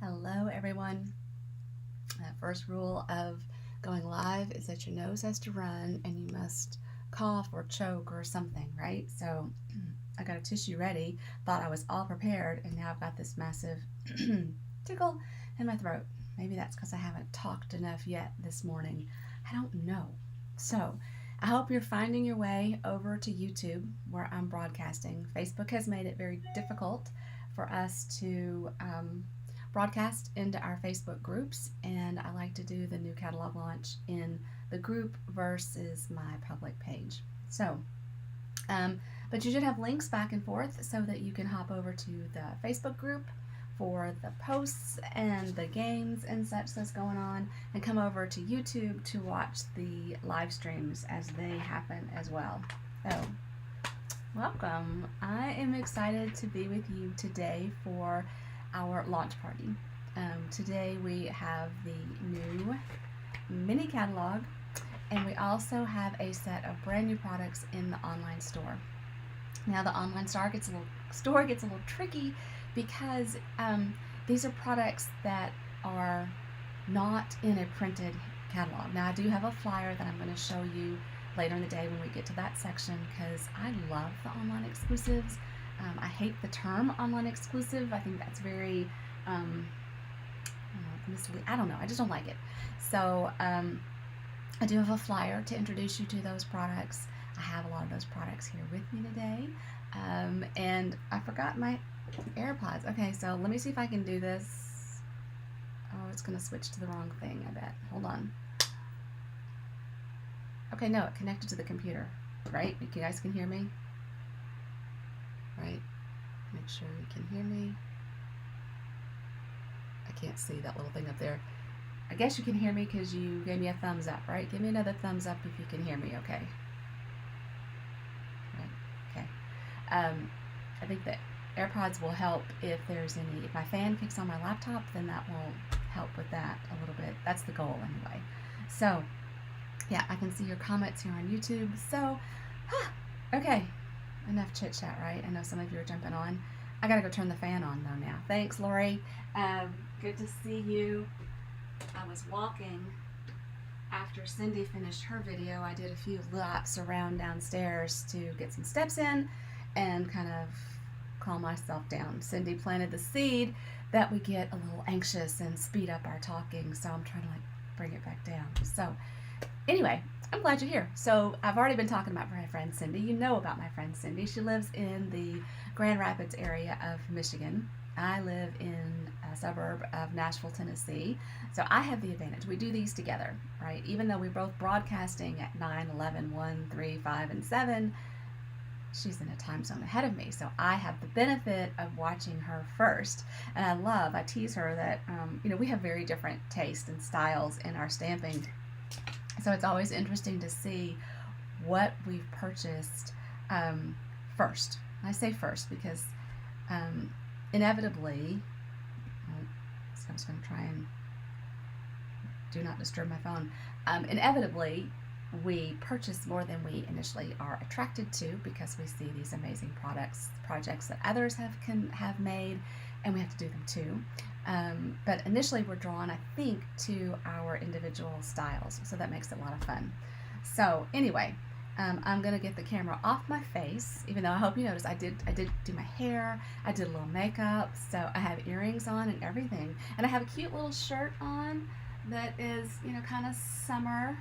Hello everyone. First rule of going live is that your nose has to run and you must cough or choke or something, right? So I got a tissue ready, thought I was all prepared, and now I've got this massive tickle in my throat. Maybe that's because I haven't talked enough yet this morning. I don't know. So I hope you're finding your way over to YouTube where I'm broadcasting. Facebook has made it very difficult for us to broadcast into our Facebook groups, and I like to do the new catalog launch in the group versus my public page. So, but you should have links back and forth so that you can hop over to the Facebook group for the posts and the games and such that's going on, and come over to YouTube to watch the live streams as they happen as well. So, welcome. I am excited to be with you today for our launch party. Today we have the new mini catalog, and we also have a set of brand new products in the online store. Now the online store gets a little tricky because these are products that are not in a printed catalog. Now I do have a flyer that I'm going to show you later in the day when we get to that section, because I love the online exclusives. I hate the term online exclusive. I think that's very misleading. I don't know. I just don't like it. So I do have a flyer to introduce you to those products. I have a lot of those products here with me today. And I forgot my AirPods. Okay, so let me see if I can do this. Oh, it's going to switch to the wrong thing, I bet. Hold on. Okay, no, it connected to the computer, right? You guys can hear me? Right? Make sure you can hear me. I can't see that little thing up there. I guess you can hear me because you gave me a thumbs up, right? Give me another thumbs up if you can hear me, okay? Right, okay. I think that AirPods will help if my fan kicks on my laptop, then that will help with that a little bit. That's the goal anyway. So, yeah, I can see your comments here on YouTube. So, okay, enough chit chat, right? I know some of you are jumping on. I gotta go turn the fan on though now. Thanks, Lori. Good to see you. I was walking after Cindy finished her video. I did a few laps around downstairs to get some steps in and kind of calm myself down. Cindy planted the seed that we get a little anxious and speed up our talking, so I'm trying to bring it back down. So anyway, I'm glad you're here. So I've already been talking about my friend Cindy. You know about my friend Cindy. She lives in the Grand Rapids area of Michigan. I live in a suburb of Nashville, Tennessee. So I have the advantage. We do these together, right? Even though we're both broadcasting at 9, 11, 1, 3, 5, and 7, she's in a time zone ahead of me. So I have the benefit of watching her first. And I tease her that, we have very different tastes and styles in our stamping. So it's always interesting to see what we've purchased first. I say first because inevitably, so I'm just going to try and do not disturb my phone. Inevitably, we purchase more than we initially are attracted to because we see these amazing projects that others have made, and we have to do them too. But initially we're drawn, I think, to our individual styles, so that makes it a lot of fun. So anyway, I'm gonna get the camera off my face, even though I hope you noticed I did do my hair, I did a little makeup, so I have earrings on and everything, and I have a cute little shirt on that is, kind of summer,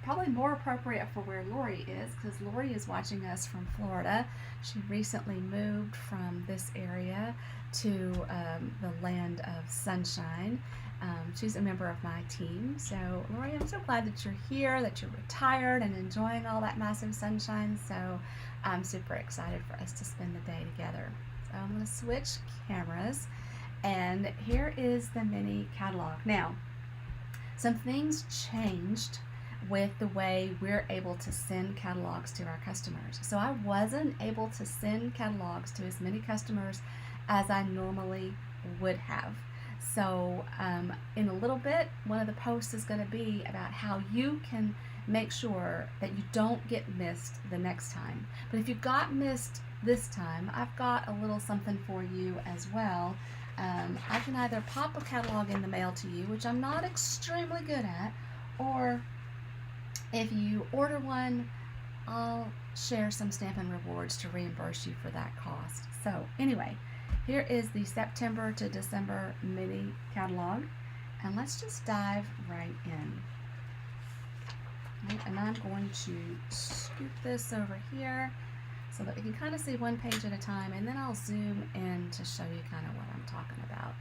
probably more appropriate for where Lori is, because Lori is watching us from Florida. She recently moved from this area to the land of sunshine. She's a member of my team. So Lori, I'm so glad that you're here, that you're retired and enjoying all that massive sunshine. So I'm super excited for us to spend the day together. So I'm going to switch cameras, and here is the mini catalog. Now, some things changed with the way we're able to send catalogs to our customers. So I wasn't able to send catalogs to as many customers as I normally would have. So in a little bit, one of the posts is going to be about how you can make sure that you don't get missed the next time. But if you got missed this time, I've got a little something for you as well. I can either pop a catalog in the mail to you, which I'm not extremely good at, or if you order one, I'll share some Stampin' Rewards to reimburse you for that cost. So anyway, here is the September to December mini catalog, and let's just dive right in. Right, and I'm going to scoop this over here so that we can kind of see one page at a time, and then I'll zoom in to show you kind of what I'm talking about.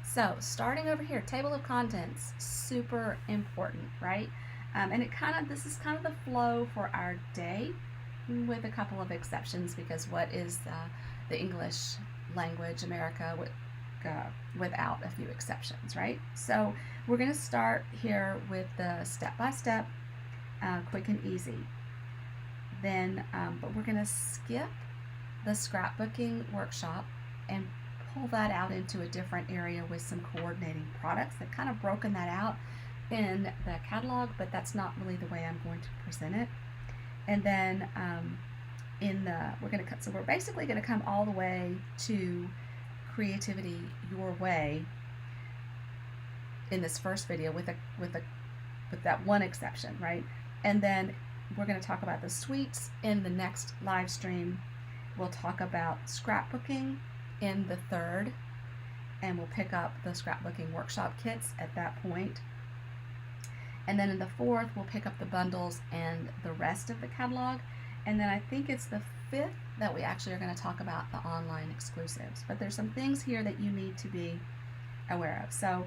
So starting over here, table of contents, super important, right? And this is kind of the flow for our day, with a couple of exceptions, because what is the English language, America, without a few exceptions, right? So we're going to start here with the step-by-step, quick and easy. Then, but we're going to skip the scrapbooking workshop and pull that out into a different area with some coordinating products. I've kind of broken that out in the catalog, but that's not really the way I'm going to present it. And then we're basically going to come all the way to Creativity Your Way in this first video with that one exception, right? And then we're going to talk about the suites in the next live stream. We'll talk about scrapbooking in the third, and we'll pick up the scrapbooking workshop kits at that point. And then in the fourth, we'll pick up the bundles and the rest of the catalog. And then I think it's the fifth that we actually are going to talk about the online exclusives. But there's some things here that you need to be aware of. So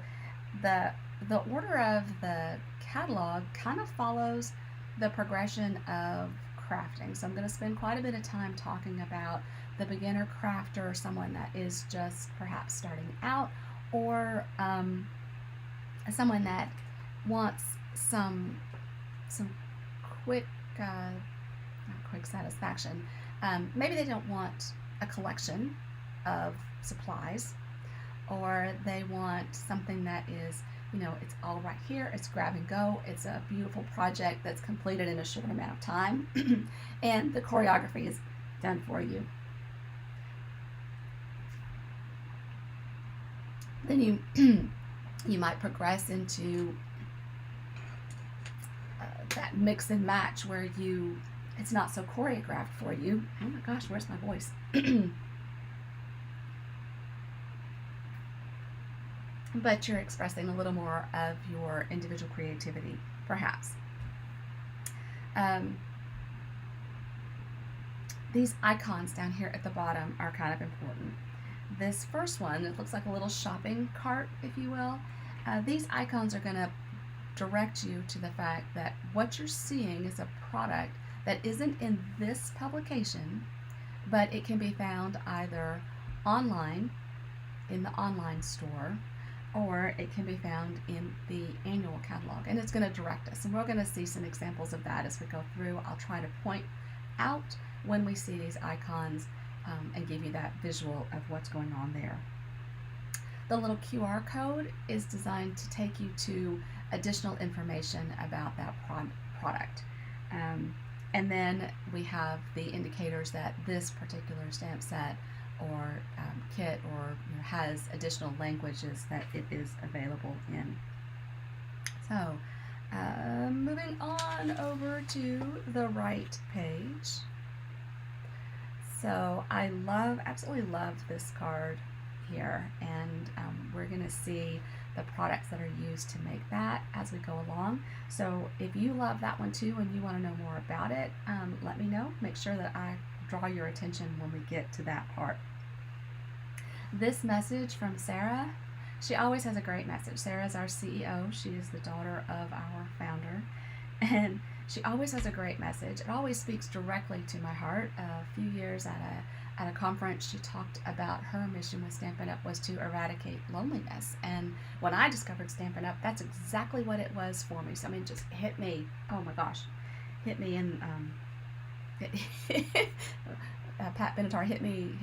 the order of the catalog kind of follows the progression of crafting. So I'm going to spend quite a bit of time talking about the beginner crafter, someone that is just perhaps starting out, or someone that wants some quick, not quick satisfaction. Maybe they don't want a collection of supplies, or they want something that is, it's all right here, it's grab and go, it's a beautiful project that's completed in a short amount of time, and the choreography is done for you. Then you might progress into that mix and match where it's not so choreographed for you. Oh my gosh, where's my voice? But you're expressing a little more of your individual creativity, perhaps. These icons down here at the bottom are kind of important. This first one, it looks like a little shopping cart, if you will. These icons are going to direct you to the fact that what you're seeing is a product that isn't in this publication, but it can be found either online, in the online store, or it can be found in the annual catalog, and it's going to direct us. And we're going to see some examples of that as we go through. I'll try to point out when we see these icons and give you that visual of what's going on there. The little QR code is designed to take you to additional information about that product. And then we have the indicators that this particular stamp set or kit or has additional languages that it is available in. So moving on over to the right page. So I absolutely love this card here, and we're going to see the products that are used to make that as we go along. So if you love that one too and you want to know more about it, let me know. Make sure that I draw your attention when we get to that part. This message from Sarah, she always has a great message. Sarah is our CEO. She is the daughter of our founder, and she always has a great message. It always speaks directly to my heart. A few years at a conference, she talked about her mission with Stampin' Up! Was to eradicate loneliness. And when I discovered Stampin' Up!, that's exactly what it was for me. So, I mean, it just hit me. Oh my gosh. Hit me in, Pat Benatar hit me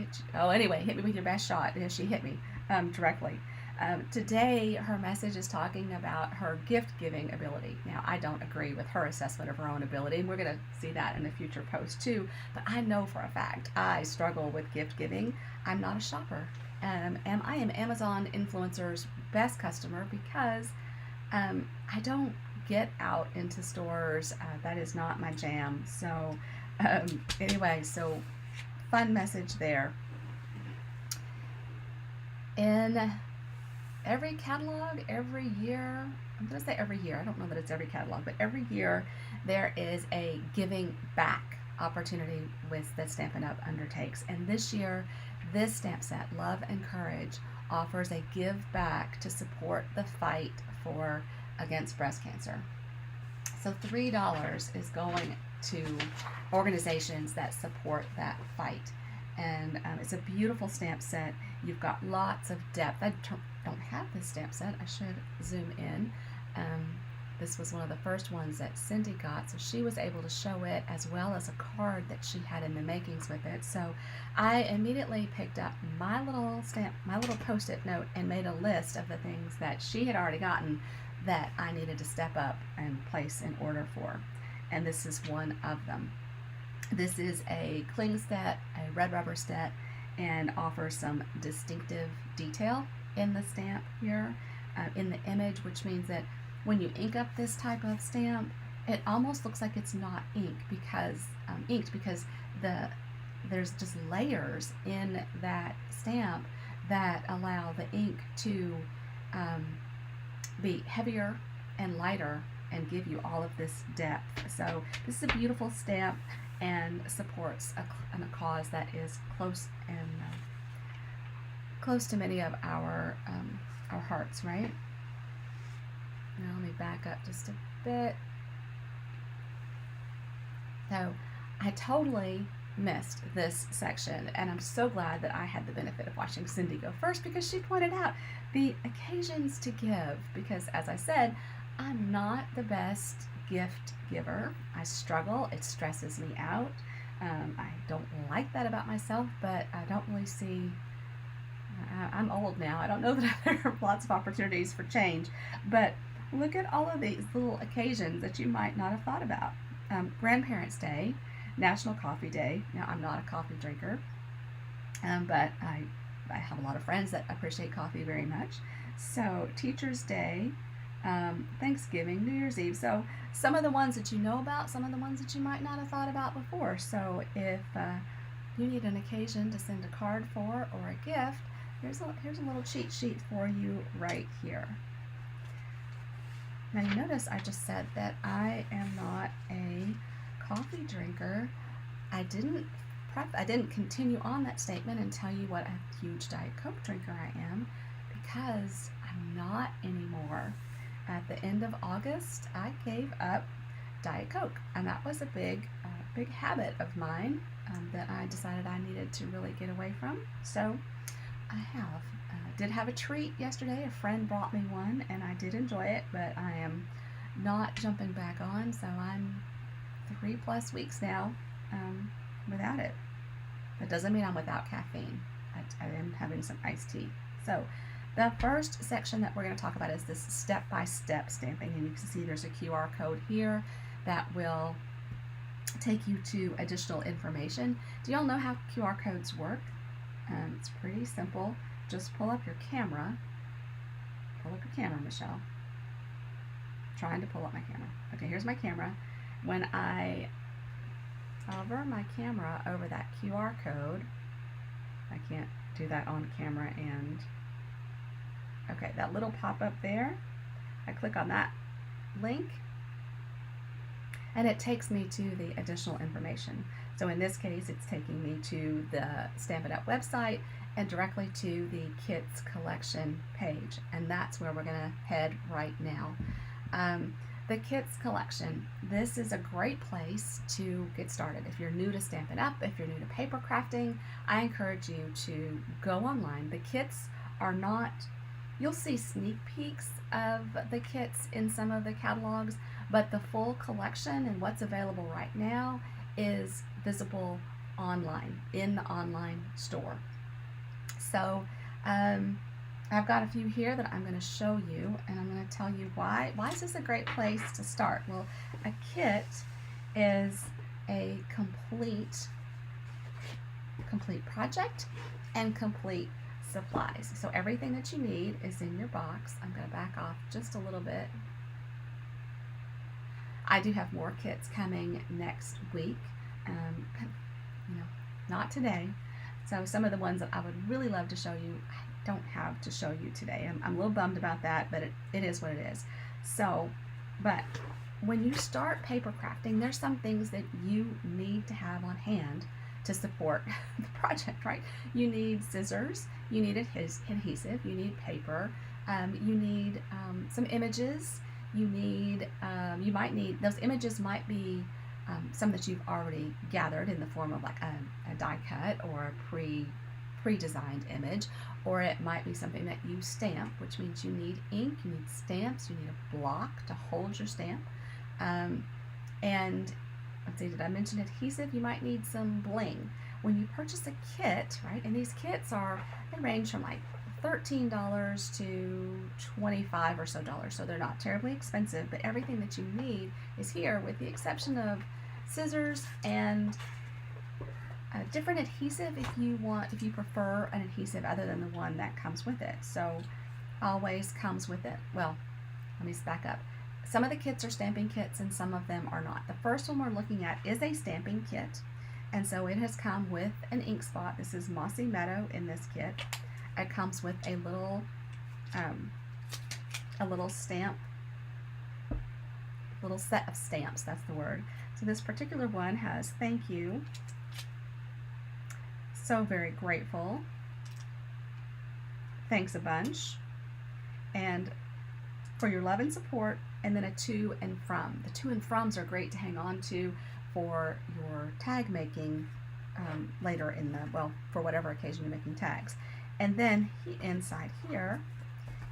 with your best shot. And she hit me directly. Today, her message is talking about her gift-giving ability. Now, I don't agree with her assessment of her own ability, and we're going to see that in a future post too, but I know for a fact I struggle with gift-giving. I'm not a shopper, I am Amazon influencers' best customer because I don't get out into stores. That is not my jam. So anyway, so fun message there. In every catalog, every year, I'm going to say every year, I don't know that it's every catalog, but every year there is a giving back opportunity with that Stampin' Up! Undertakes. And this year, this stamp set, Love and Courage, offers a give back to support the fight against breast cancer. So $3 is going to organizations that support that fight. And it's a beautiful stamp set. You've got lots of depth. I don't have this stamp set. I should zoom in. This was one of the first ones that Cindy got, so she was able to show it as well as a card that she had in the makings with it. So I immediately picked up my little Post-it note and made a list of the things that she had already gotten that I needed to step up and place an order for. And this is one of them. This is a cling set, a red rubber set, and offers some distinctive detail in the stamp here, in the image, which means that when you ink up this type of stamp, it almost looks like it's not inked because there's just layers in that stamp that allow the ink to be heavier and lighter and give you all of this depth. So this is a beautiful stamp and supports a cause that is close to many of our hearts, right? Now let me back up just a bit. So I totally missed this section, and I'm so glad that I had the benefit of watching Cindy go first, because she pointed out the occasions to give, because as I said, I'm not the best gift giver. I struggle. It stresses me out. I don't like that about myself, but I don't really see, I'm old now. I don't know that there are lots of opportunities for change, but look at all of these little occasions that you might not have thought about. Grandparents' Day, National Coffee Day. Now, I'm not a coffee drinker, but I have a lot of friends that appreciate coffee very much. So, Teacher's Day, Thanksgiving, New Year's Eve. So, some of the ones that you know about, some of the ones that you might not have thought about before. So, if you need an occasion to send a card for or a gift, here's a little cheat sheet for you right here. Now you notice I just said that I am not a coffee drinker. I didn't continue on that statement and tell you what a huge Diet Coke drinker I am, because I'm not anymore. At the end of August, I gave up Diet Coke, and that was a big habit of mine that I decided I needed to really get away from. So I did have a treat yesterday. A friend brought me one, and I did enjoy it, but I am not jumping back on, so I'm 3+ weeks now without it. That doesn't mean I'm without caffeine. I am having some iced tea. So the first section that we're going to talk about is this step-by-step stamping, and you can see there's a QR code here that will take you to additional information. Do y'all know how QR codes work? It's pretty simple. Just pull up your camera. Pull up your camera, Michelle. Trying to pull up my camera. Okay, here's my camera. When I hover my camera over that QR code, I can't do that on camera, and okay, that little pop-up there, I click on that link, and it takes me to the additional information. So in this case, it's taking me to the Stampin' Up! Website and directly to the Kits Collection page, and that's where we're going to head right now. The Kits Collection, this is a great place to get started. If you're new to Stampin' Up!, if you're new to paper crafting, I encourage you to go online. The kits are not, you'll see sneak peeks of the kits in some of the catalogs, but the full collection and what's available right now is visible online, in the online store. So I've got a few here that I'm going to show you, and I'm going to tell you why. Why is this a great place to start? Well, a kit is a complete project and complete supplies. So everything that you need is in your box. I'm going to back off just a little bit. I do have more kits coming next week. You know, not today. So some of the ones that I would really love to show you, I don't have to show you today. I'm a little bummed about that, but it is what it is. So, but when you start paper crafting, there's some things that you need to have on hand to support the project, right? You need scissors, you need adhesive, you need paper, you need some images, you need, you might need, those images might be some that you've already gathered in the form of like a die cut or a pre-designed image, or it might be something that you stamp, which means you need ink, you need stamps, you need a block to hold your stamp. And let's see, did I mention adhesive? You might need some bling. When you purchase a kit, right, and these kits they range from like $13 to $25 or so, so they're not terribly expensive, but everything that you need is here with the exception of scissors and different adhesive if you prefer an adhesive other than the one that comes with it. So always comes with it. Well, let me back up. Some of the kits are stamping kits and some of them are not. The first one we're looking at is a stamping kit, and so it has come with an ink spot. This is Mossy Meadow in this kit. It comes with a little stamp, little set of stamps, that's the word. So this particular one has thank you, so very grateful, thanks a bunch, and for your love and support, and then a to and from. The to and froms are great to hang on to for your tag making later in the, well, for whatever occasion you're making tags. And then inside here,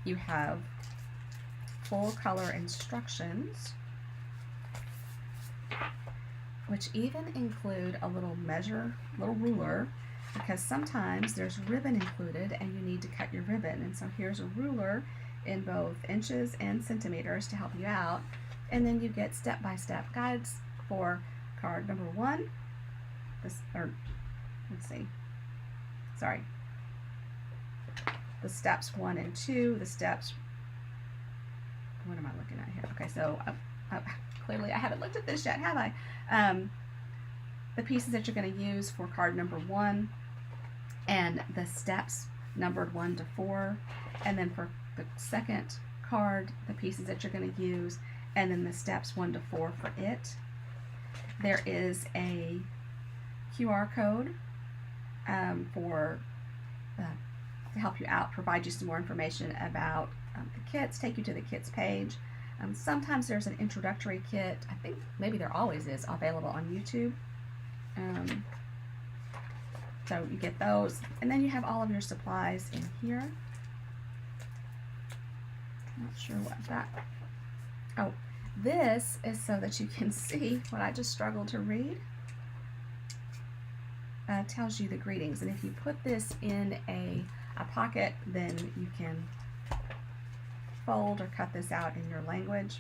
you have full color instructions, which even include a little ruler, because sometimes there's ribbon included and you need to cut your ribbon. And so here's a ruler in both inches and centimeters to help you out. And then you get step-by-step guides for card number 1. The steps 1 and 2, the steps, what am I looking at here? Okay, so clearly I haven't looked at this yet, have I? The pieces that you're going to use for card number 1, and the steps numbered 1 to 4, and then for the second card, the pieces that you're going to use, and then the steps 1 to 4 for it. There is a QR code to help you out, provide you some more information about the kits, take you to the kits page. Sometimes there's an introductory kit, I think maybe there always is, available on YouTube. So you get those, and then you have all of your supplies in here. Not sure what that, oh, this is so that you can see what I just struggled to read. Tells you the greetings, and if you put this in a pocket, then you can fold or cut this out in your language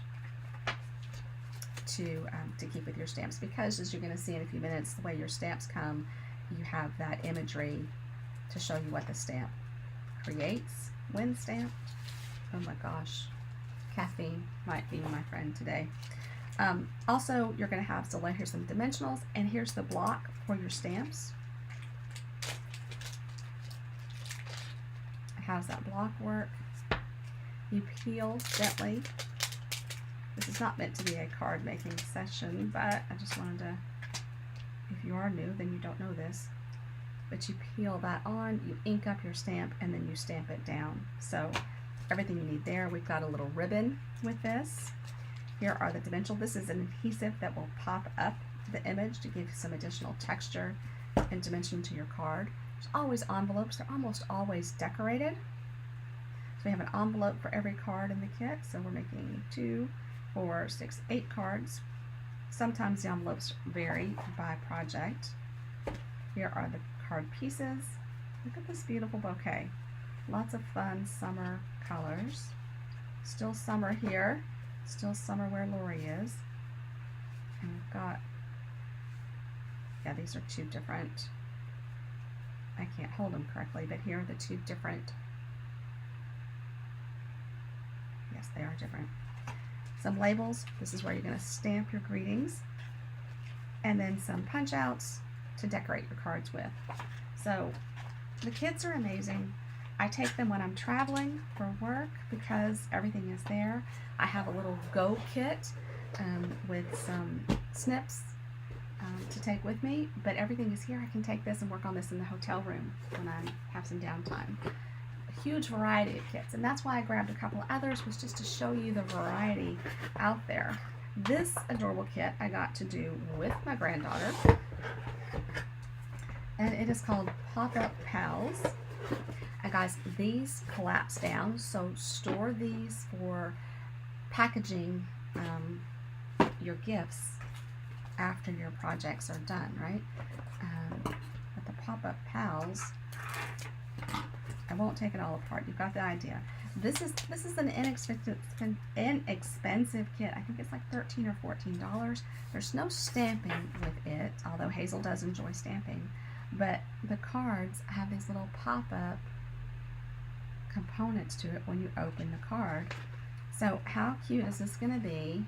to keep with your stamps, because as you're going to see in a few minutes, the way your stamps come, you have that imagery to show you what the stamp creates when stamped. Oh my gosh, caffeine might be my friend today. Also, you're going to have, so here's some dimensionals, and here's the block for your stamps. How does that block work? You peel gently. This is not meant to be a card making session, but I just wanted to, if you are new, then you don't know this, but you peel that on, you ink up your stamp, and then you stamp it down. So everything you need there. We've got a little ribbon with this. Here are the dimensional. This is an adhesive that will pop up the image to give some additional texture and dimension to your card. There's always envelopes. They're almost always decorated. So we have an envelope for every card in the kit. So we're making 2, 4, 6, 8 cards. Sometimes the envelopes vary by project. Here are the card pieces. Look at this beautiful bouquet. Lots of fun summer colors. Still summer here. Still summer where Lori is. And we've got, yeah, these are 2 different, I can't hold them correctly, but here are the two different, yes, they are different. Some labels, this is where you're going to stamp your greetings, and then some punch outs to decorate your cards with. So the kits are amazing. I take them when I'm traveling for work because everything is there. I have a little go kit with some snips to take with me, but everything is here. I can take this and work on this in the hotel room when I have some downtime. A huge variety of kits, and that's why I grabbed a couple others, was just to show you the variety out there. This adorable kit I got to do with my granddaughter, and it is called Pop-Up Pals. And guys, these collapse down, so store these for packaging your gifts after your projects are done, right? But the Pop-Up Pals, I won't take it all apart. You've got the idea. This is an inexpensive kit. I think it's like $13 or $14. There's no stamping with it, although Hazel does enjoy stamping. But the cards have these little pop-up components to it when you open the card. So how cute is this going to be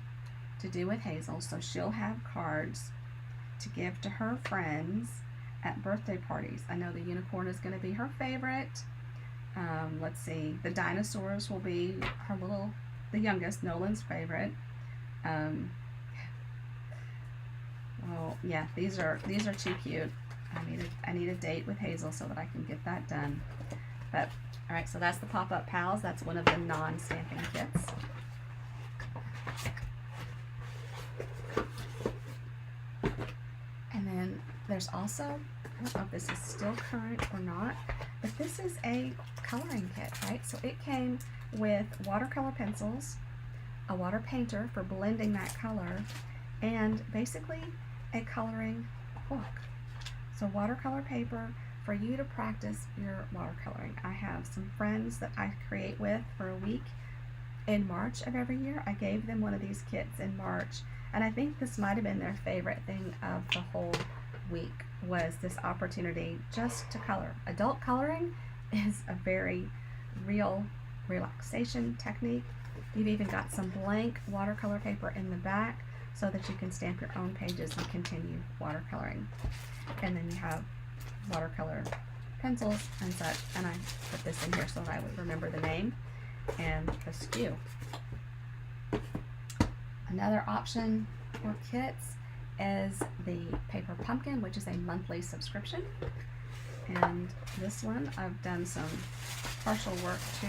to do with Hazel? So she'll have cards to give to her friends at birthday parties. I know the unicorn is going to be her favorite. Let's see, the dinosaurs will be the youngest, Nolan's favorite. Well, yeah, these are too cute. I need a date with Hazel so that I can get that done. But all right, so that's the Pop-Up Pals. That's one of the non-stamping kits. And then there's also, I don't know if this is still current or not, but this is a coloring kit, right? So it came with watercolor pencils, a water painter for blending that color, and basically a coloring book. So watercolor paper for you to practice your watercoloring. I have some friends that I create with for a week in March of every year. I gave them one of these kits in March, and I think this might have been their favorite thing of the whole week, was this opportunity just to color. Adult coloring is a very real relaxation technique. You've even got some blank watercolor paper in the back so that you can stamp your own pages and continue watercoloring. And then you have watercolor pencils and such, and I put this in here so that I would remember the name and the SKU. Another option for kits is the Paper Pumpkin, which is a monthly subscription. And this one I've done some partial work to.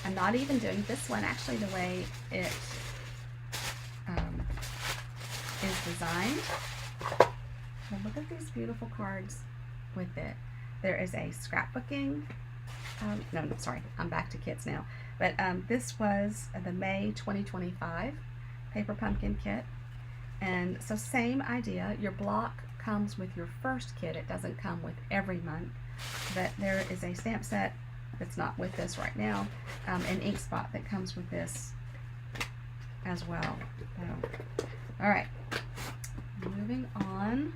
I'm not even doing this one actually the way it is designed. And look at these beautiful cards with it. There is a scrapbooking. No, sorry, I'm back to kits now. But this was the May 2025 Paper Pumpkin kit. And so same idea, your block comes with your first kit. It doesn't come with every month. But there is a stamp set that's not with this right now, an ink spot that comes with this as well. So, all right, moving on.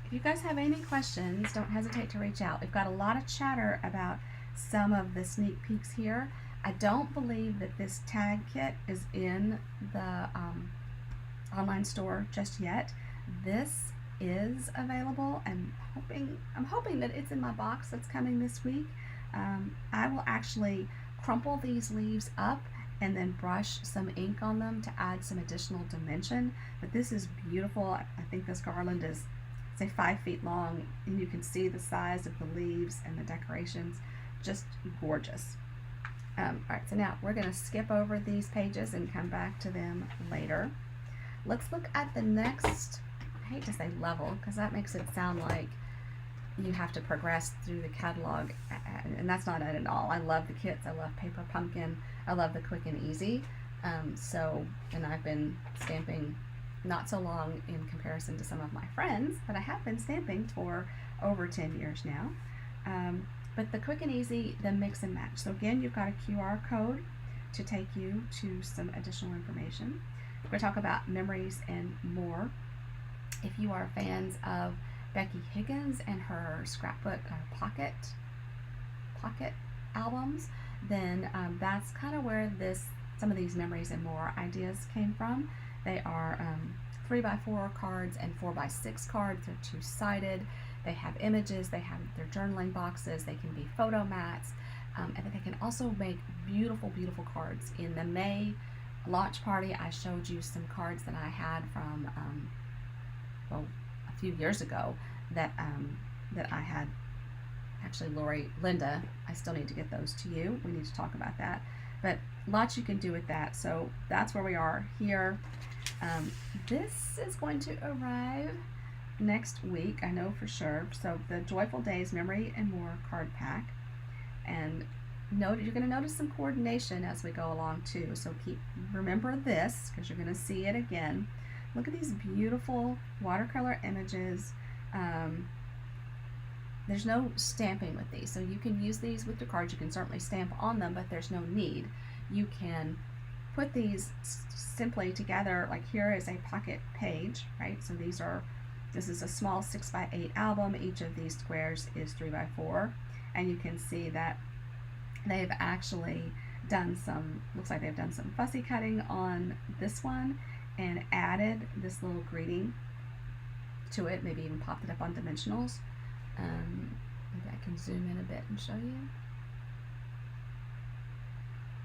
If you guys have any questions, don't hesitate to reach out. We've got a lot of chatter about some of the sneak peeks here. I don't believe that this tag kit is in the online store just yet. This is available, and I'm hoping that it's in my box that's coming this week. I will actually crumple these leaves up and then brush some ink on them to add some additional dimension. But this is beautiful. I think this garland is, say, 5 feet long, and you can see the size of the leaves and the decorations. Just gorgeous. All right, so now we're going to skip over these pages and come back to them later. Let's look at the next, I hate to say level, because that makes it sound like you have to progress through the catalog, and that's not it at all. I love the kits. I love Paper Pumpkin. I love the Quick and Easy. And I've been stamping not so long in comparison to some of my friends, but I have been stamping for over 10 years now. But the Quick and Easy, the mix and match. So again, you've got a QR code to take you to some additional information. We're going to talk about memories and more If you are fans of Becky Higgins and her scrapbook or pocket albums, then that's kind of where some of these memories and more ideas came from. They are 3x4 cards and 4x6 cards. They're two-sided. They have images. They have their journaling boxes. They can be photo mats, and then they can also make beautiful, beautiful cards. In the May launch party, I showed you some cards that I had from a few years ago that I had. Actually, Linda, I still need to get those to you. We need to talk about that. But lots you can do with that. So that's where we are here. This is going to arrive next week, I know for sure. So the Joyful Days Memory and More card pack. And you're going to notice some coordination as we go along too. So remember this, because you're going to see it again. Look at these beautiful watercolor images. There's no stamping with these, so you can use these with your cards. You can certainly stamp on them, but there's no need. You can put these simply together, like here is a pocket page, right? So this is a small 6x8 album. Each of these squares is 3x4, and you can see that they've actually done looks like they've done some fussy cutting on this one and added this little greeting to it, maybe even popped it up on dimensionals. Maybe I can zoom in a bit and show you.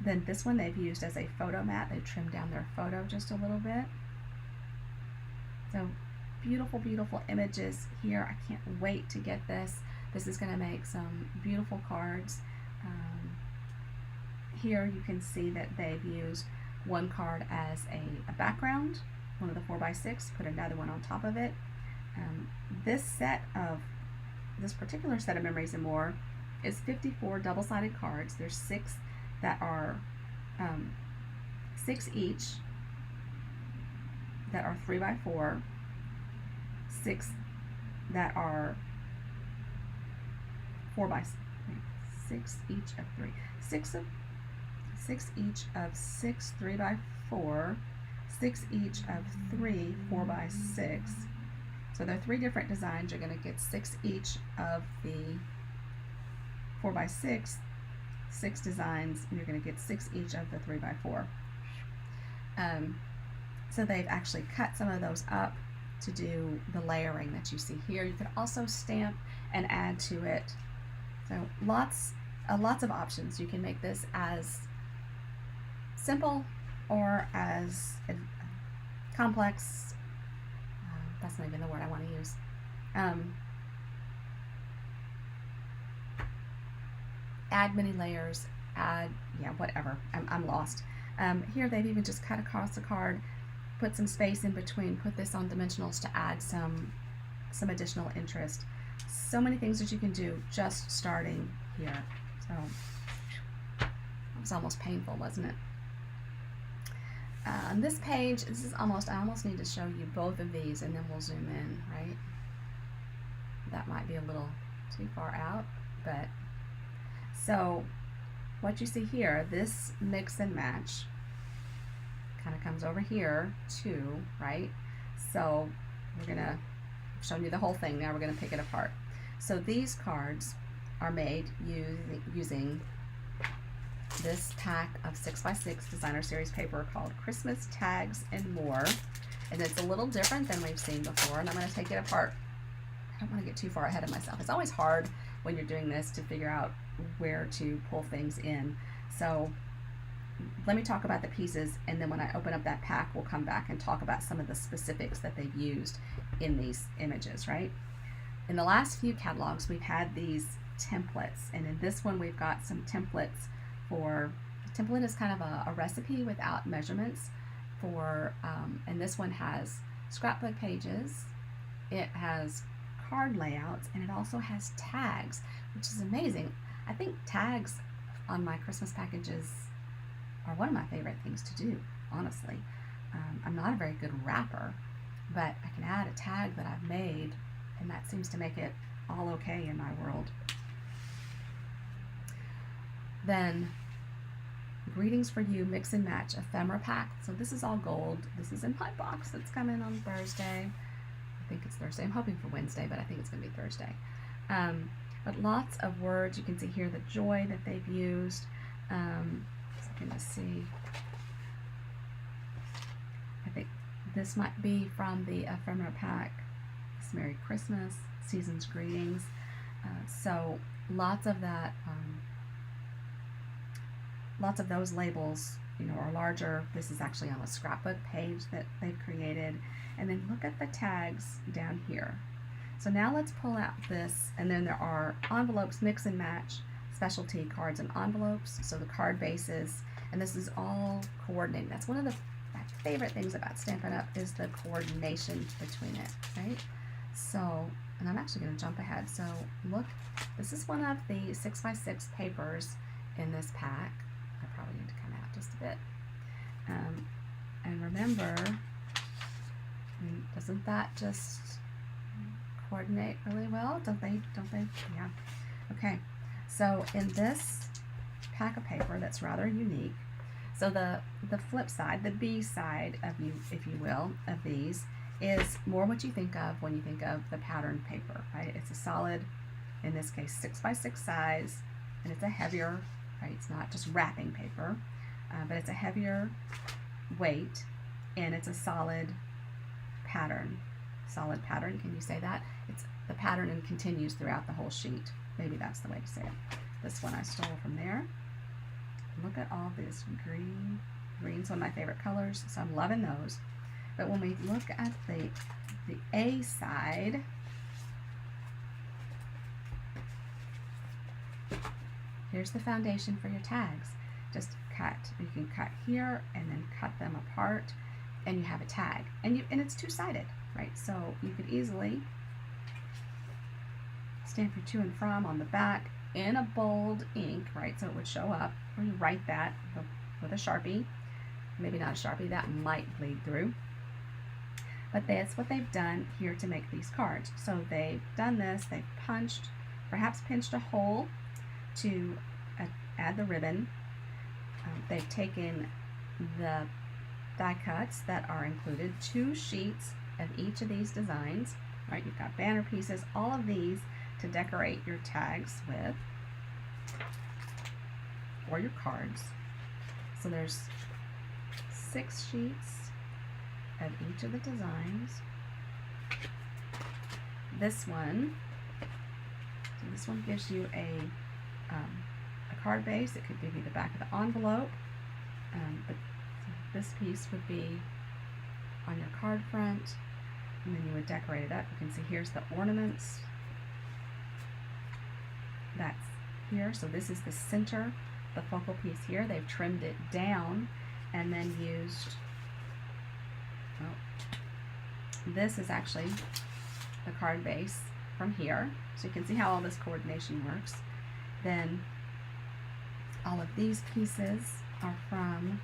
Then this one they've used as a photo mat. They trimmed down their photo just a little bit. So beautiful, beautiful images here. I can't wait to get this. This is going to make some beautiful cards. Here you can see that they've used one card as a background, one of the 4x6, put another one on top of it. This particular set of Memories and More is 54 double-sided cards. There's 6 that are 6 each that are 3x4, 6 that are 4x6 each of 3, 6 each of 6 3x4, 6 each of 3 4x6. So there are 3 different designs. You're going to get 6 each of the 4x6, 6 designs, and you're going to get 6 each of the 3x4. So they've actually cut some of those up to do the layering that you see here. You can also stamp and add to it. So lots of options. You can make this as simple or as complex. That's not even the word I want to use. Add many layers, whatever. I'm lost. Here they've even just cut across the card, put some space in between, put this on dimensionals to add some additional interest. So many things that you can do just starting here. So it was almost painful, wasn't it? On this page, I almost need to show you both of these and then we'll zoom in, right? That might be a little too far out, but so what you see here, this mix and match kind of comes over here too, right? So I've shown you the whole thing, now we're going to pick it apart. So these cards are made using this pack of 6x6 designer series paper called Christmas Tags and More, and it's a little different than we've seen before, and I'm going to take it apart. I don't want to get too far ahead of myself. It's always hard when you're doing this to figure out where to pull things in. So let me talk about the pieces, and then when I open up that pack, we'll come back and talk about some of the specifics that they've used in these images, right? In the last few catalogs, we've had these templates, and in this one, we've got some templates for, a template is kind of a recipe without measurements for, and this one has scrapbook pages, it has card layouts, and it also has tags, which is amazing. I think tags on my Christmas packages are one of my favorite things to do, honestly. I'm not a very good wrapper, but I can add a tag that I've made, and that seems to make it all okay in my world. Then Greetings for You Mix and Match Ephemera Pack. So this is all gold. This is in my box that's coming on Thursday. think it's Thursday. I'm hoping for Wednesday, but I think it's going to be Thursday. But lots of words. You can see here the joy that they've used. So I can just see. I think this might be from the ephemera pack. It's Merry Christmas, Season's Greetings. So lots of that, lots of those labels, you know, are larger. This is actually on a scrapbook page that they've created. And then look at the tags down here. So now let's pull out this, and then there are envelopes, mix and match, specialty cards and envelopes. So the card bases, and this is all coordinated. That's one of my favorite things about Stampin' Up! Is the coordination between it, right? So, and I'm actually going to jump ahead. So look, this is one of the 6x6 papers in this pack. I probably need to come out just a bit. And remember, doesn't that just coordinate really well? Don't they? Yeah. Okay. So in this pack of paper that's rather unique, so the flip side, the B side of you, if you will, of these is more what you think of when you think of the pattern paper, right? It's a solid, in this case, 6x6 size, and it's a heavier, right? It's not just wrapping paper, but it's a heavier weight, and it's a solid pattern. Solid pattern, can you say that? It's the pattern and continues throughout the whole sheet. Maybe that's the way to say it. This one I stole from there. Look at all this green. Green's one of my favorite colors, so I'm loving those. But when we look at the A side, here's the foundation for your tags. Just cut. You can cut here and then cut them apart, and you have a tag. And it's two-sided, right? So you could easily stamp your to and from on the back in a bold ink, right? So it would show up. Or you write that with a Sharpie. Maybe not a Sharpie, that might bleed through. But that's what they've done here to make these cards. So they've done this, they've punched, perhaps pinched a hole to add the ribbon. They've taken the die cuts that are included, 2 sheets of each of these designs, right? You've got banner pieces, all of these to decorate your tags with, or your cards. So there's 6 sheets of each of the designs. This one gives you a card base. It could give you the back of the envelope, but this piece would be on your card front, and then you would decorate it up. You can see here's the ornaments. That's here. So this is the center, the focal piece here. They've trimmed it down and then used, this is actually the card base from here. So you can see how all this coordination works. Then all of these pieces are from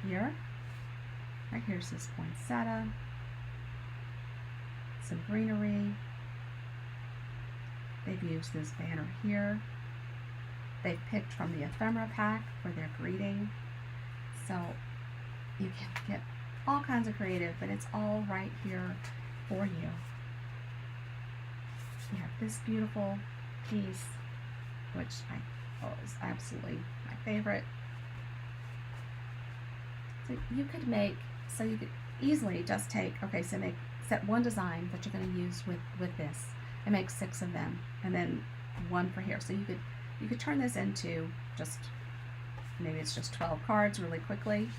here. Right here's this poinsettia, some greenery. They've used this banner here. They've picked from the ephemera pack for their greeting. So you can get all kinds of creative, but it's all right here for you. You have this beautiful piece, which is absolutely my favorite. So you could easily just take, set one design that you're going to use with this, and make 6 of them, and then one for here. So you could turn this into just, maybe it's just 12 cards really quickly,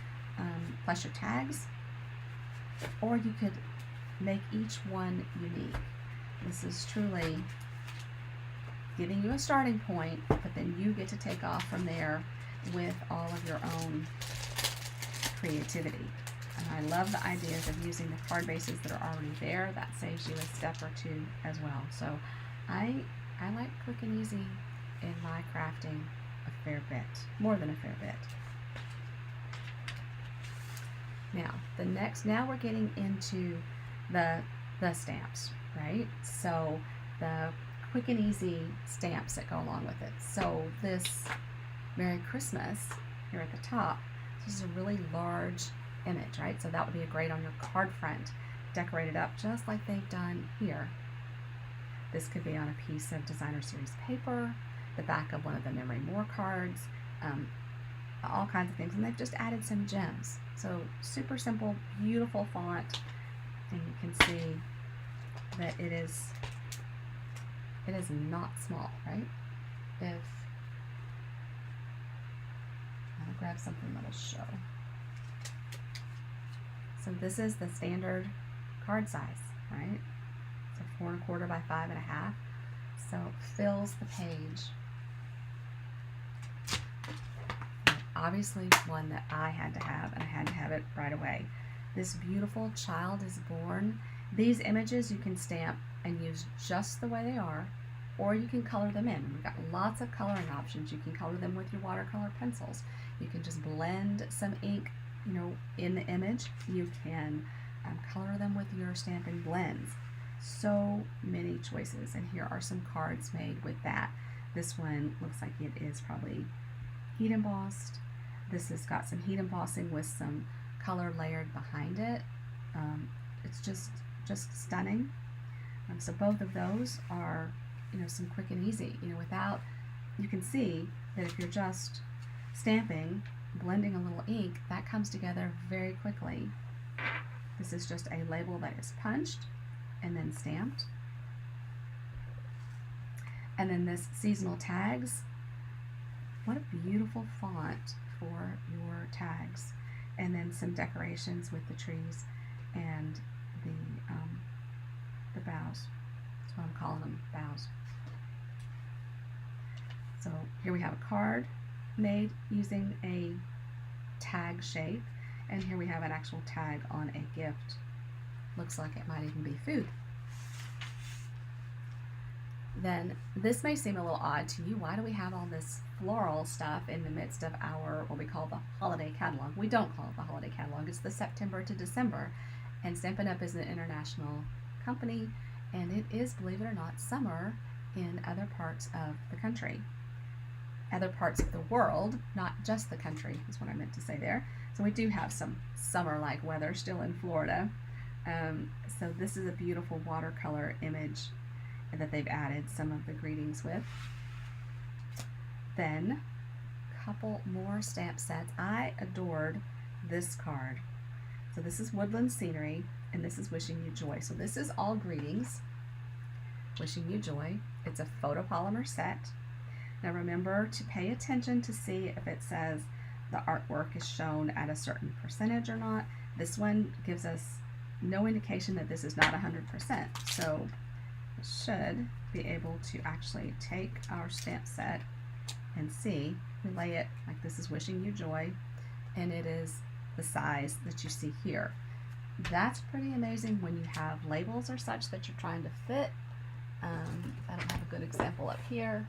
plus your tags, or you could make each one unique. This is truly giving you a starting point, but then you get to take off from there with all of your own creativity. And I love the ideas of using the card bases that are already there. That saves you a step or two as well. So I like quick and easy in my crafting a fair bit, more than a fair bit. Now we're getting into the stamps, right? So the quick and easy stamps that go along with it. So this Merry Christmas here at the top, this is a really large image, right? So that would be a great on your card front, decorated up just like they've done here. This could be on a piece of designer series paper, the back of one of the Memory More cards, all kinds of things. And they've just added some gems. So super simple, beautiful font. And you can see that it is not small, right? If I'll grab something that'll show. So this is the standard card size, right? So 4 1/4 by 5 1/2. So it fills the page. Obviously one that I had to have, and I had to have it right away. This beautiful child is born. These images you can stamp and use just the way they are, or you can color them in. We've got lots of coloring options. You can color them with your watercolor pencils. You can just blend some ink, in the image. You can color them with your Stampin' Blends. So many choices, and here are some cards made with that. This one looks like it is probably heat embossed. This has got some heat embossing with some color layered behind it. It's just stunning. So both of those are, some quick and easy. You can see that if you're just stamping, blending a little ink, that comes together very quickly. This is just a label that is punched and then stamped. And then this seasonal tags. What a beautiful font for your tags. And then some decorations with the trees and the boughs. That's what I'm calling them, boughs. So here we have a card made using a tag shape, and here we have an actual tag on a gift. Looks like it might even be food. Then this may seem a little odd to you. Why do we have all this floral stuff in the midst of our, what we call the holiday catalog? We don't call it the holiday catalog. It's the September to December. And Stampin' Up! Is an international company, and it is, believe it or not, summer in other parts of the country. Other parts of the world, not just the country, is what I meant to say there. So we do have some summer-like weather still in Florida. So this is a beautiful watercolor image that they've added some of the greetings with. Then a couple more stamp sets. I adored this card. So this is Woodland Scenery, and this is Wishing You Joy. So this is all greetings, wishing you joy. It's a photopolymer set. Now remember to pay attention to see if it says the artwork is shown at a certain percentage or not. This one gives us no indication that this is not 100%. So we should be able to actually take our stamp set and see. We lay it like this is Wishing You Joy, and it is the size that you see here. That's pretty amazing when you have labels or such that you're trying to fit. I don't have a good example up here,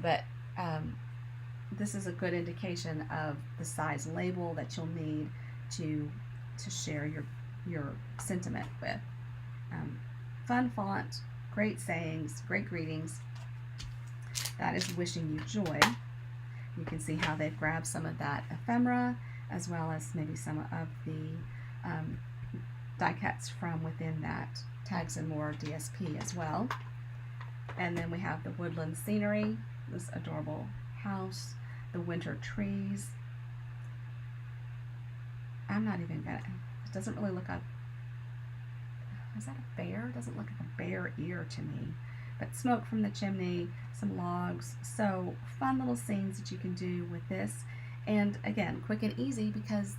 but this is a good indication of the size label that you'll need to share your sentiment with. Fun font, great sayings, great greetings. That is Wishing You Joy. You can see how they've grabbed some of that ephemera, as well as maybe some of the die cuts from within that Tags and More DSP as well. And then we have the woodland scenery, this adorable house, the winter trees. I'm not even gonna, it doesn't really look like, is that a bear? It doesn't look like a bear ear to me. But smoke from the chimney, some logs. So fun little scenes that you can do with this. And again, quick and easy because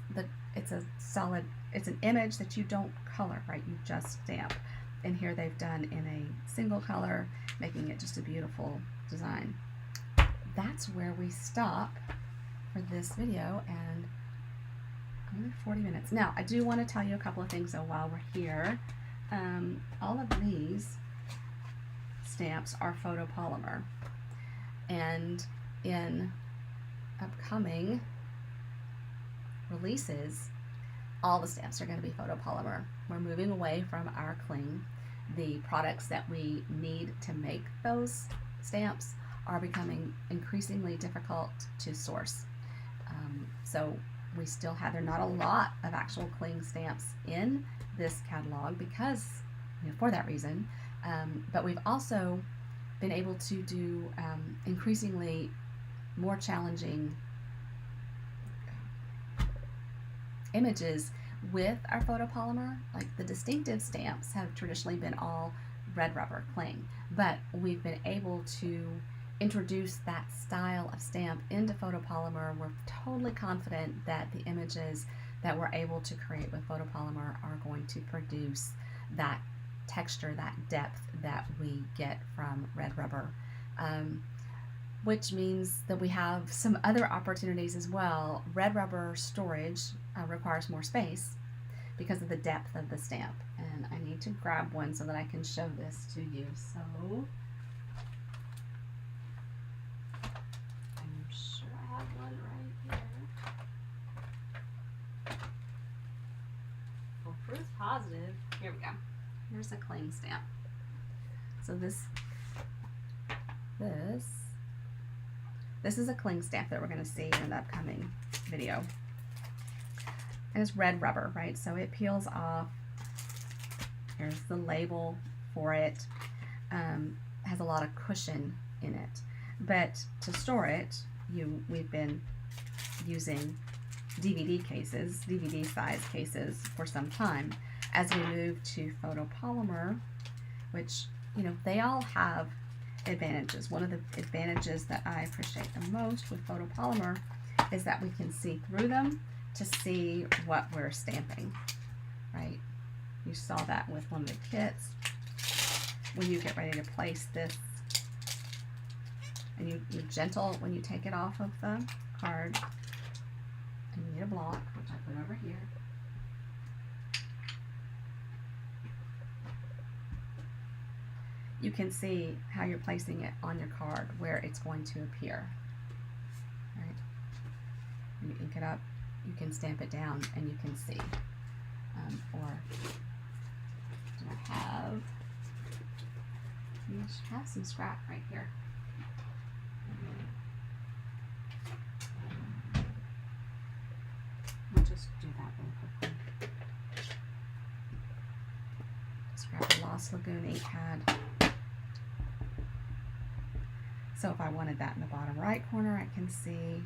it's a solid, it's an image that you don't color, right? You just stamp. And here they've done in a single color, making it just a beautiful design. That's where we stop for this video, and only 40 minutes. Now, I do want to tell you a couple of things though while we're here. All of these stamps are photopolymer, and in upcoming releases, all the stamps are going to be photopolymer. We're moving away from our cling. The products that we need to make those stamps are becoming increasingly difficult to source. So we still have, there are not a lot of actual cling stamps in this catalog because, for that reason. But we've also been able to do increasingly more challenging images with our photopolymer. Like the distinctive stamps have traditionally been all red rubber cling, but we've been able to introduce that style of stamp into photopolymer. We're totally confident that the images that we're able to create with photopolymer are going to produce that texture, that depth that we get from red rubber, which means that we have some other opportunities as well. Red rubber storage requires more space because of the depth of the stamp, and I need to grab one so that I can show this to you. So I'm sure I have one right here. For proof positive, here we go. Here's a cling stamp. So this is a cling stamp that we're going to see in an upcoming video. And it's red rubber, right? So it peels off. Here's the label for it. Has a lot of cushion in it. But to store it, we've been using DVD cases, DVD size cases for some time. As we move to photopolymer, which, they all have advantages. One of the advantages that I appreciate the most with photopolymer is that we can see through them to see what we're stamping, right? You saw that with one of the kits. When you get ready to place this, and you're gentle when you take it off of the card, and you need a block, which I put over here. You can see how you're placing it on your card, where it's going to appear, right? When you ink it up, you can stamp it down and you can see. Or do I have some scrap right here. We'll just do that real quickly. Just grab a Lost Lagoon ink pad. So if I wanted that in the bottom right corner, I can see.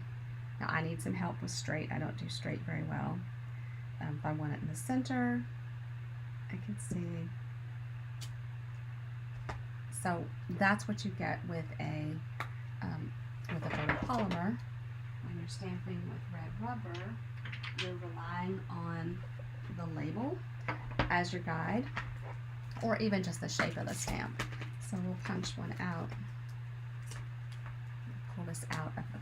Now I need some help with straight. I don't do straight very well. If I want it in the center, I can see. So that's what you get with a photopolymer. When you're stamping with red rubber, you're relying on the label as your guide, or even just the shape of the stamp. So we'll punch one out. Pull this out of the.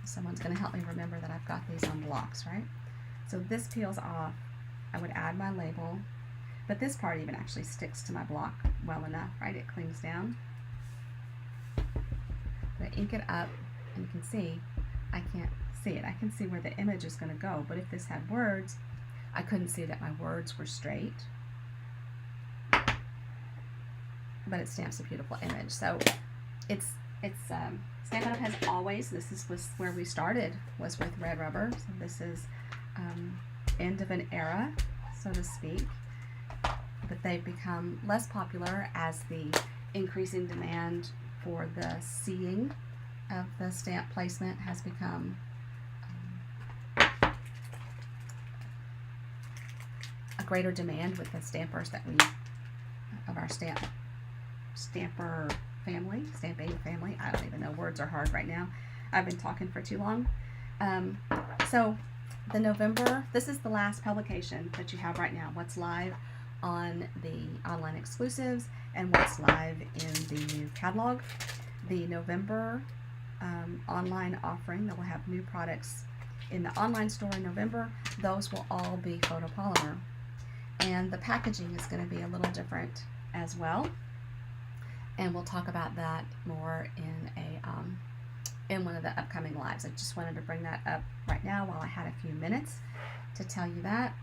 Someone's going to help me remember that I've got these on blocks, right? So this peels off. I would add my label, but this part even actually sticks to my block well enough, right? It clings down. But I ink it up, and you can see I can't see it. I can see where the image is going to go, but if this had words, I couldn't see that my words were straight. But it stamps a beautiful image. So it's Stampin' Up! Has always, this was where we started, was with red rubber. So this is end of an era, so to speak. But they've become less popular as the increasing demand for the seeing of the stamp placement has become a greater demand with the stampers that of our stamper family, stamping family. I don't even know, words are hard right now. I've been talking for too long. So the November, this is the last publication that you have right now. What's live on the online exclusives and what's live in the new catalog. The November online offering that will have new products in the online store in November, those will all be photopolymer. And the packaging is going to be a little different as well. And we'll talk about that more in one of the upcoming lives. I just wanted to bring that up right now while I had a few minutes to tell you that.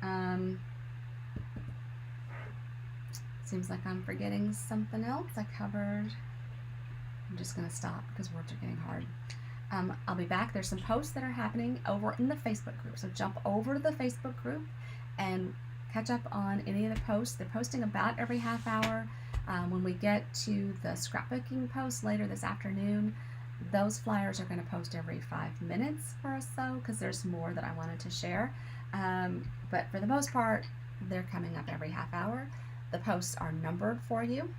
Seems like I'm forgetting something else I covered. I'm just going to stop because words are getting hard. I'll be back. There's some posts that are happening over in the Facebook group. So jump over to the Facebook group and catch up on any of the posts. They're posting about every half hour. When we get to the scrapbooking post later this afternoon, those flyers are going to post every 5 minutes or so because there's more that I wanted to share. But for the most part, they're coming up every half hour. The posts are numbered for you.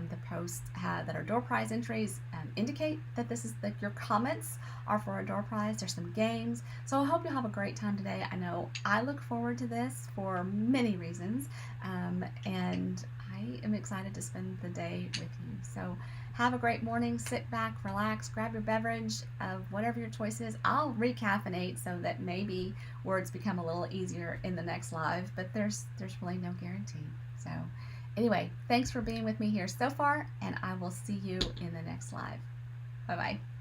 The posts that are door prize entries indicate that your comments are for a door prize. There's some games. So I hope you'll have a great time today. I know I look forward to this for many reasons. And I am excited to spend the day with you. So have a great morning. Sit back, relax, grab your beverage of whatever your choice is. I'll recaffeinate so that maybe words become a little easier in the next live, but there's really no guarantee. So anyway, thanks for being with me here so far, and I will see you in the next live. Bye-bye.